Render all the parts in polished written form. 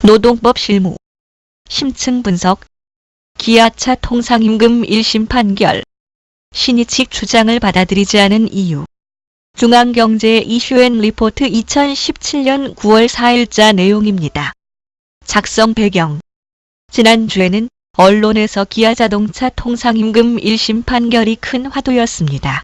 노동법 실무 심층 분석 기아차 통상임금 1심 판결 신의 측 주장을 받아들이지 않은 이유 중앙경제 이슈앤리포트 2017년 9월 4일자 내용입니다. 작성 배경 지난주에는 언론에서 기아자동차 통상임금 1심 판결이 큰 화두였습니다.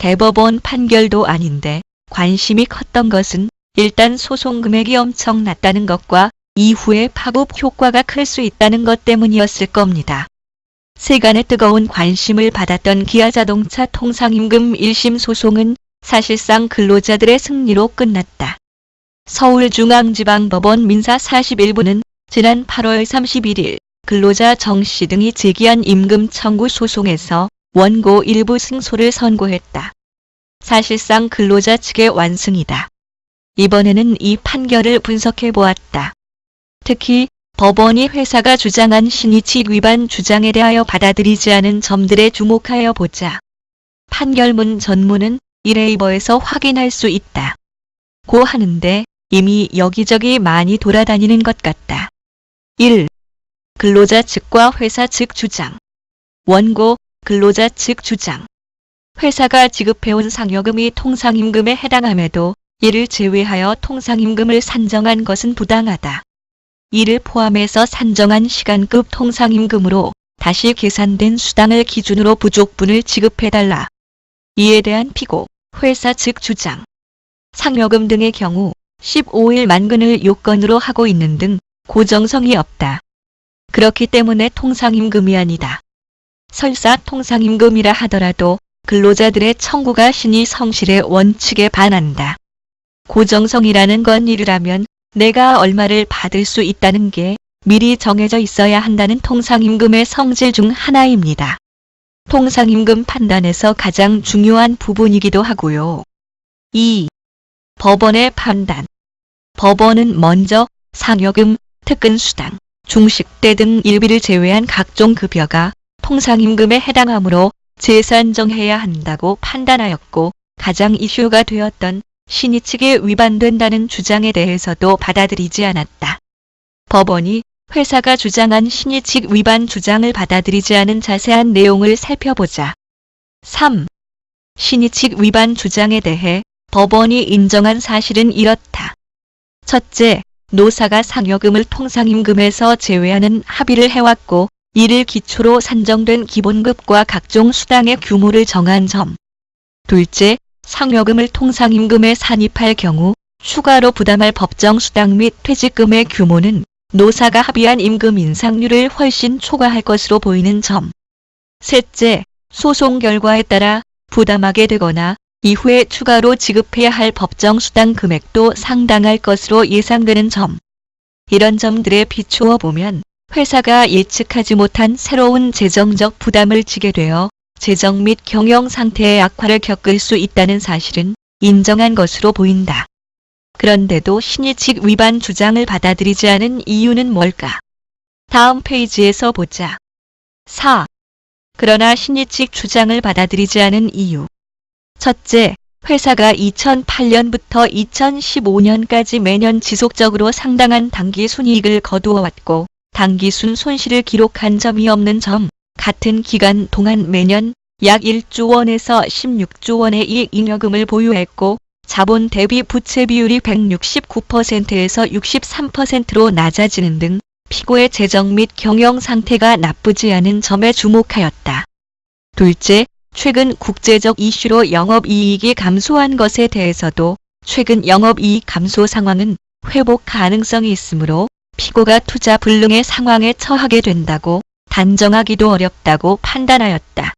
대법원 판결도 아닌데 관심이 컸던 것은 일단 소송 금액이 엄청 낮다는 것과 이후에 파급 효과가 클 수 있다는 것 때문이었을 겁니다. 세간의 뜨거운 관심을 받았던 기아자동차 통상임금 1심 소송은 사실상 근로자들의 승리로 끝났다. 서울중앙지방법원 민사 41부는 지난 8월 31일 근로자 정씨 등이 제기한 임금 청구 소송에서 원고 일부 승소를 선고했다. 사실상 근로자 측의 완승이다. 이번에는 이 판결을 분석해 보았다. 특히 법원이 회사가 주장한 신의칙 위반 주장에 대하여 받아들이지 않은 점들에 주목하여 보자. 판결문 전문은 이네이버에서 확인할 수 있다. 고 하는데 이미 여기저기 많이 돌아다니는 것 같다. 1. 근로자 측과 회사 측 주장. 원고, 근로자 측 주장. 회사가 지급해온 상여금이 통상임금에 해당함에도 이를 제외하여 통상임금을 산정한 것은 부당하다. 이를 포함해서 산정한 시간급 통상임금으로 다시 계산된 수당을 기준으로 부족분을 지급해달라. 이에 대한 피고, 회사 측 주장. 상여금 등의 경우 15일 만근을 요건으로 하고 있는 등 고정성이 없다. 그렇기 때문에 통상임금이 아니다. 설사 통상임금이라 하더라도 근로자들의 청구가 신의 성실의 원칙에 반한다. 고정성이라는 건 이르라면 내가 얼마를 받을 수 있다는 게 미리 정해져 있어야 한다는 통상임금의 성질 중 하나입니다. 통상임금 판단에서 가장 중요한 부분이기도 하고요. 2. 법원의 판단. 법원은 먼저 상여금, 특근수당, 중식대 등 일비를 제외한 각종 급여가 통상임금에 해당하므로 재산정해야 한다고 판단하였고 가장 이슈가 되었던 신의칙에 위반된다는 주장에 대해서도 받아들이지 않았다. 법원이 회사가 주장한 신의칙 위반 주장을 받아들이지 않은 자세한 내용을 살펴보자. 3. 신의칙 위반 주장에 대해 법원이 인정한 사실은 이렇다. 첫째, 노사가 상여금을 통상임금에서 제외하는 합의를 해왔고 이를 기초로 산정된 기본급과 각종 수당의 규모를 정한 점. 둘째, 상여금을 통상임금에 산입할 경우 추가로 부담할 법정 수당 및 퇴직금의 규모는 노사가 합의한 임금 인상률을 훨씬 초과할 것으로 보이는 점. 셋째, 소송 결과에 따라 부담하게 되거나 이후에 추가로 지급해야 할 법정 수당 금액도 상당할 것으로 예상되는 점. 이런 점들에 비추어 보면 회사가 예측하지 못한 새로운 재정적 부담을 지게 되어 재정 및 경영 상태의 악화를 겪을 수 있다는 사실은 인정한 것으로 보인다. 그런데도 신의칙 위반 주장을 받아들이지 않은 이유는 뭘까? 다음 페이지에서 보자. 4. 그러나 신의칙 주장을 받아들이지 않은 이유. 첫째, 회사가 2008년부터 2015년까지 매년 지속적으로 상당한 단기순이익을 거두어왔고 단기순 손실을 기록한 점이 없는 점. 같은 기간 동안 매년 약 1조 원에서 16조 원의 이익잉여금을 보유했고 자본 대비 부채 비율이 169%에서 63%로 낮아지는 등 피고의 재정 및 경영 상태가 나쁘지 않은 점에 주목하였다. 둘째, 최근 국제적 이슈로 영업이익이 감소한 것에 대해서도 최근 영업이익 감소 상황은 회복 가능성이 있으므로 피고가 투자 불능의 상황에 처하게 된다고 단정하기도 어렵다고 판단하였다.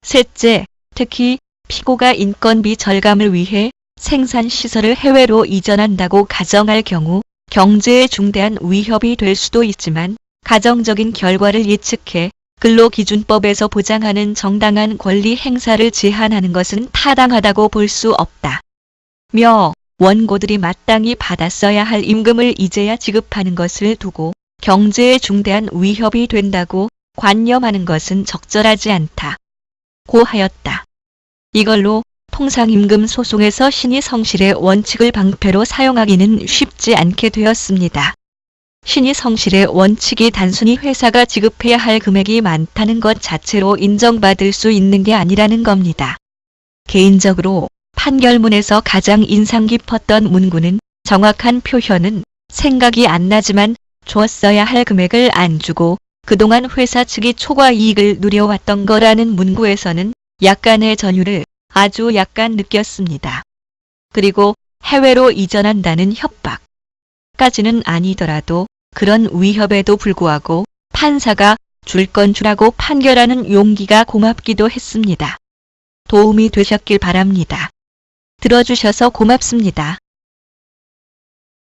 셋째, 특히 피고가 인건비 절감을 위해 생산시설을 해외로 이전한다고 가정할 경우 경제에 중대한 위협이 될 수도 있지만 가정적인 결과를 예측해 근로기준법에서 보장하는 정당한 권리 행사를 제한하는 것은 타당하다고 볼 수 없다. 며 원고들이 마땅히 받았어야 할 임금을 이제야 지급하는 것을 두고 경제에 중대한 위협이 된다고 관념하는 것은 적절하지 않다. 고 하였다. 이걸로 통상임금 소송에서 신의 성실의 원칙을 방패로 사용하기는 쉽지 않게 되었습니다. 신의 성실의 원칙이 단순히 회사가 지급해야 할 금액이 많다는 것 자체로 인정받을 수 있는 게 아니라는 겁니다. 개인적으로 판결문에서 가장 인상 깊었던 문구는 정확한 표현은 생각이 안 나지만 줬어야 할 금액을 안 주고 그동안 회사 측이 초과 이익을 누려왔던 거라는 문구에서는 약간의 전율을 아주 약간 느꼈습니다. 그리고 해외로 이전한다는 협박까지는 아니더라도 그런 위협에도 불구하고 판사가 줄 건 주라고 판결하는 용기가 고맙기도 했습니다. 도움이 되셨길 바랍니다. 들어주셔서 고맙습니다.